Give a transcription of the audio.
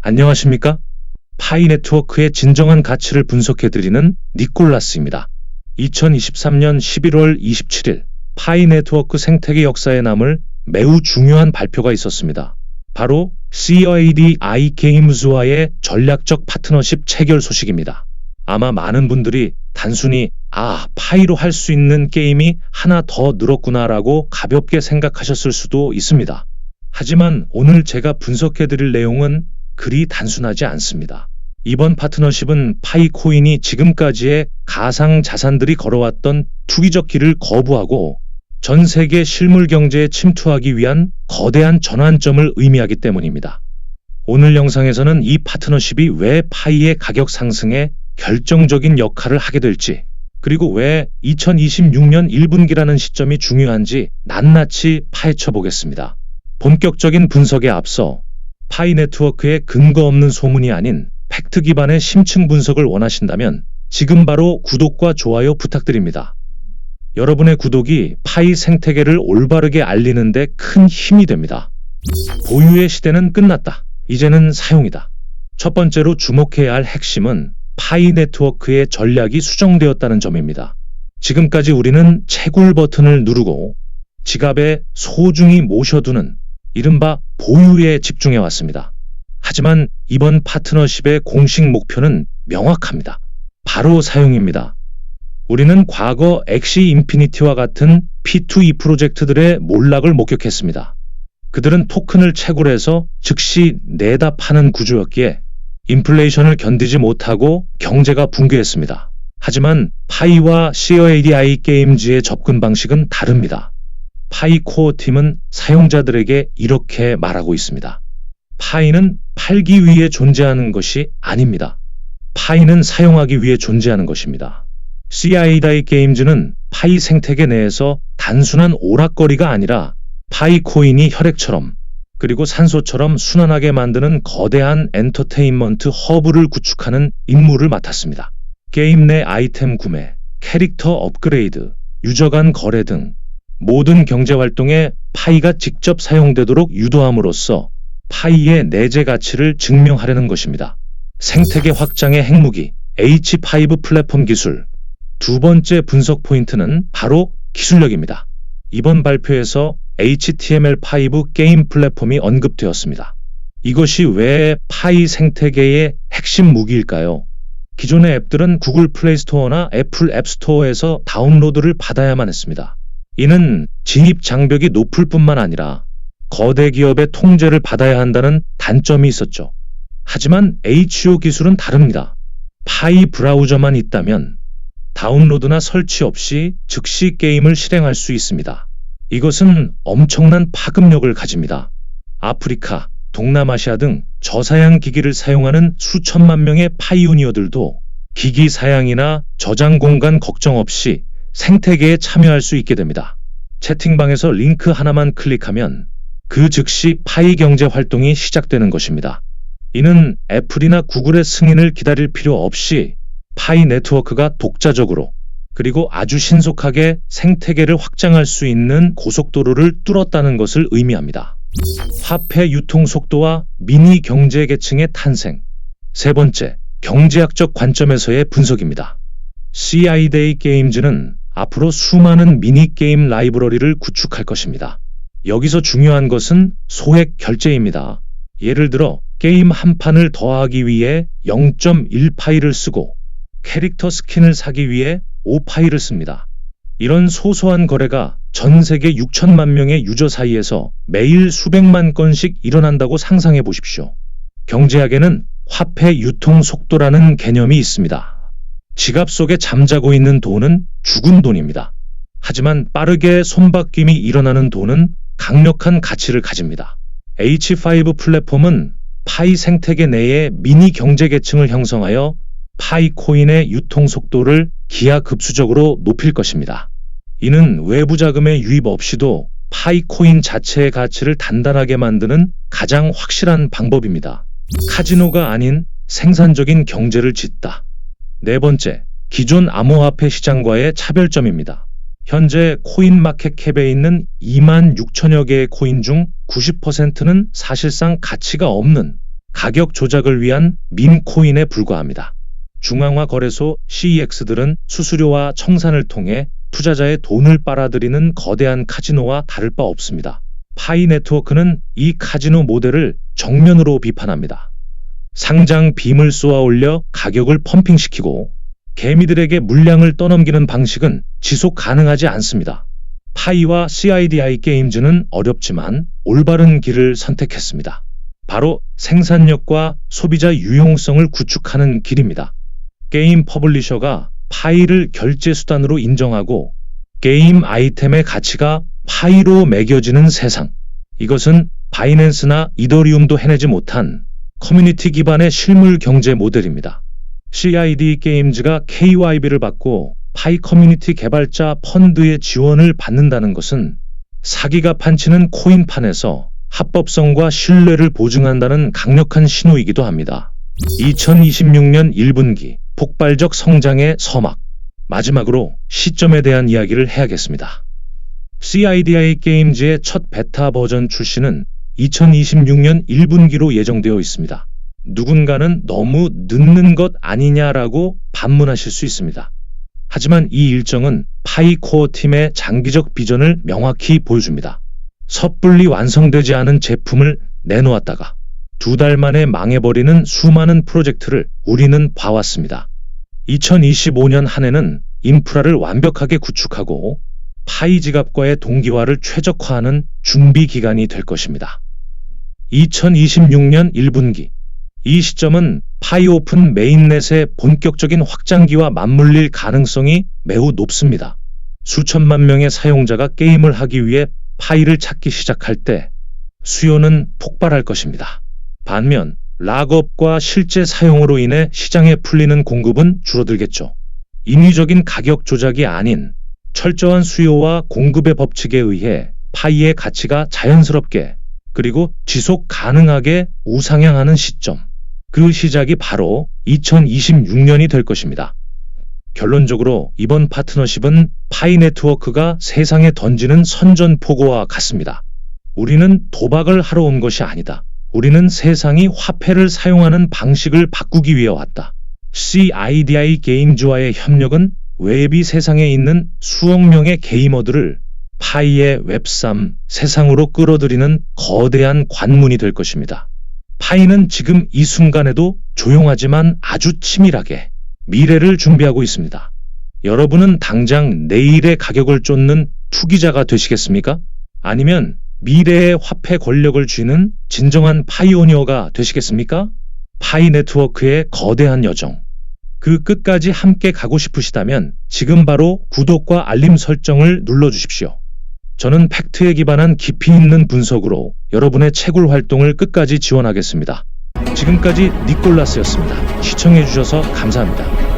안녕하십니까? 파이 네트워크의 진정한 가치를 분석해드리는 니콜라스입니다. 2023년 11월 27일 파이 네트워크 생태계 역사에 남을 매우 중요한 발표가 있었습니다. 바로 CADI 게임즈와의 전략적 파트너십 체결 소식입니다. 아마 많은 분들이 단순히 파이로 할 수 있는 게임이 하나 더 늘었구나라고 가볍게 생각하셨을 수도 있습니다. 하지만 오늘 제가 분석해드릴 내용은 그리 단순하지 않습니다. 이번 파트너십은 파이코인이 지금까지의 가상 자산들이 걸어왔던 투기적 길을 거부하고 전 세계 실물 경제에 침투하기 위한 거대한 전환점을 의미하기 때문입니다. 오늘 영상에서는 이 파트너십이 왜 파이의 가격 상승에 결정적인 역할을 하게 될지, 그리고 왜 2026년 1분기라는 시점이 중요한지 낱낱이 파헤쳐 보겠습니다. 본격적인 분석에 앞서 파이 네트워크의 근거 없는 소문이 아닌 팩트 기반의 심층 분석을 원하신다면 지금 바로 구독과 좋아요 부탁드립니다. 여러분의 구독이 파이 생태계를 올바르게 알리는 데 큰 힘이 됩니다. 보유의 시대는 끝났다. 이제는 사용이다. 첫 번째로 주목해야 할 핵심은 파이 네트워크의 전략이 수정되었다는 점입니다. 지금까지 우리는 채굴 버튼을 누르고 지갑에 소중히 모셔두는 이른바 보유에 집중해왔습니다. 하지만 이번 파트너십의 공식 목표는 명확합니다. 바로 사용입니다. 우리는 과거 엑시 인피니티와 같은 P2E 프로젝트들의 몰락을 목격했습니다. 그들은 토큰을 채굴해서 즉시 내다 파는 구조였기에 인플레이션을 견디지 못하고 경제가 붕괴했습니다. 하지만 파이와 CADI 게임즈의 접근 방식은 다릅니다. 파이 코어 팀은 사용자들에게 이렇게 말하고 있습니다. 파이는 팔기 위해 존재하는 것이 아닙니다. 파이는 사용하기 위해 존재하는 것입니다. CADI 게임즈는 파이 생태계 내에서 단순한 오락거리가 아니라 파이 코인이 혈액처럼 그리고 산소처럼 순환하게 만드는 거대한 엔터테인먼트 허브를 구축하는 임무를 맡았습니다. 게임 내 아이템 구매, 캐릭터 업그레이드, 유저 간 거래 등 모든 경제활동에 파이가 직접 사용되도록 유도함으로써 파이의 내재 가치를 증명하려는 것입니다. 생태계 확장의 핵무기, H5 플랫폼 기술. 두 번째 분석 포인트는 바로 기술력입니다. 이번 발표에서 HTML5 게임 플랫폼이 언급되었습니다. 이것이 왜 파이 생태계의 핵심 무기일까요? 기존의 앱들은 구글 플레이 스토어나 애플 앱 스토어에서 다운로드를 받아야만 했습니다. 이는 진입 장벽이 높을 뿐만 아니라 거대 기업의 통제를 받아야 한다는 단점이 있었죠. 하지만 HO 기술은 다릅니다. 파이 브라우저만 있다면 다운로드나 설치 없이 즉시 게임을 실행할 수 있습니다. 이것은 엄청난 파급력을 가집니다. 아프리카, 동남아시아 등 저사양 기기를 사용하는 수천만 명의 파이오니어들도 기기 사양이나 저장 공간 걱정 없이 생태계에 참여할 수 있게 됩니다. 채팅방에서 링크 하나만 클릭하면 그 즉시 파이 경제 활동이 시작되는 것입니다. 이는 애플이나 구글의 승인을 기다릴 필요 없이 파이 네트워크가 독자적으로 그리고 아주 신속하게 생태계를 확장할 수 있는 고속도로를 뚫었다는 것을 의미합니다. 화폐 유통 속도와 미니 경제 계층의 탄생. 세 번째, 경제학적 관점에서의 분석입니다. CADI 게임즈는 앞으로 수많은 미니게임 라이브러리를 구축할 것입니다. 여기서 중요한 것은 소액 결제입니다. 예를 들어 게임 한 판을 더하기 위해 0.1파이를 쓰고 캐릭터 스킨을 사기 위해 5파이를 씁니다. 이런 소소한 거래가 전 세계 6천만 명의 유저 사이에서 매일 수백만 건씩 일어난다고 상상해 보십시오. 경제학에는 화폐 유통 속도라는 개념이 있습니다. 지갑 속에 잠자고 있는 돈은 죽은 돈입니다. 하지만 빠르게 손바뀜이 일어나는 돈은 강력한 가치를 가집니다. H5 플랫폼은 파이 생태계 내에 미니 경제 계층을 형성하여 파이 코인의 유통 속도를 기하급수적으로 높일 것입니다. 이는 외부 자금의 유입 없이도 파이 코인 자체의 가치를 단단하게 만드는 가장 확실한 방법입니다. 카지노가 아닌 생산적인 경제를 짓다. 네 번째, 기존 암호화폐 시장과의 차별점입니다. 현재 코인 마켓캡에 있는 2만 6천여 개의 코인 중 90%는 사실상 가치가 없는 가격 조작을 위한 밈코인에 불과합니다. 중앙화 거래소 CEX들은 수수료와 청산을 통해 투자자의 돈을 빨아들이는 거대한 카지노와 다를 바 없습니다. 파이 네트워크는 이 카지노 모델을 정면으로 비판합니다. 상장 빔을 쏘아 올려 가격을 펌핑시키고 개미들에게 물량을 떠넘기는 방식은 지속 가능하지 않습니다. 파이와 CIDI 게임즈는 어렵지만 올바른 길을 선택했습니다. 바로 생산력과 소비자 유용성을 구축하는 길입니다. 게임 퍼블리셔가 파이를 결제 수단으로 인정하고 게임 아이템의 가치가 파이로 매겨지는 세상. 이것은 바이낸스나 이더리움도 해내지 못한 커뮤니티 기반의 실물 경제 모델입니다. CID 게임즈가 KYB를 받고 파이 커뮤니티 개발자 펀드의 지원을 받는다는 것은 사기가 판치는 코인판에서 합법성과 신뢰를 보증한다는 강력한 신호이기도 합니다. 2026년 1분기 폭발적 성장의 서막. 마지막으로 시점에 대한 이야기를 해야겠습니다. CIDI 게임즈의 첫 베타 버전 출시는 2026년 1분기로 예정되어 있습니다. 누군가는 너무 늦는 것 아니냐라고 반문하실 수 있습니다. 하지만 이 일정은 파이 코어 팀의 장기적 비전을 명확히 보여줍니다. 섣불리 완성되지 않은 제품을 내놓았다가 2달 만에 망해버리는 수많은 프로젝트를 우리는 봐왔습니다. 2025년 한 해는 인프라를 완벽하게 구축하고 파이 지갑과의 동기화를 최적화하는 준비 기간이 될 것입니다. 2026년 1분기. 이 시점은 파이 오픈 메인넷의 본격적인 확장기와 맞물릴 가능성이 매우 높습니다. 수천만 명의 사용자가 게임을 하기 위해 파이를 찾기 시작할 때 수요는 폭발할 것입니다. 반면 락업과 실제 사용으로 인해 시장에 풀리는 공급은 줄어들겠죠. 인위적인 가격 조작이 아닌 철저한 수요와 공급의 법칙에 의해 파이의 가치가 자연스럽게 그리고 지속 가능하게 우상향하는 시점. 그 시작이 바로 2026년이 될 것입니다. 결론적으로 이번 파트너십은 파이 네트워크가 세상에 던지는 선전포고와 같습니다. 우리는 도박을 하러 온 것이 아니다. 우리는 세상이 화폐를 사용하는 방식을 바꾸기 위해 왔다. CIDI 게임즈와의 협력은 웹2 세상에 있는 수억 명의 게이머들을 파이의 웹3 세상으로 끌어들이는 거대한 관문이 될 것입니다. 파이는 지금 이 순간에도 조용하지만 아주 치밀하게 미래를 준비하고 있습니다. 여러분은 당장 내일의 가격을 쫓는 투기자가 되시겠습니까? 아니면 미래의 화폐 권력을 쥐는 진정한 파이오니어가 되시겠습니까? 파이 네트워크의 거대한 여정. 그 끝까지 함께 가고 싶으시다면 지금 바로 구독과 알림 설정을 눌러주십시오. 저는 팩트에 기반한 깊이 있는 분석으로 여러분의 채굴 활동을 끝까지 지원하겠습니다. 지금까지 니콜라스였습니다. 시청해주셔서 감사합니다.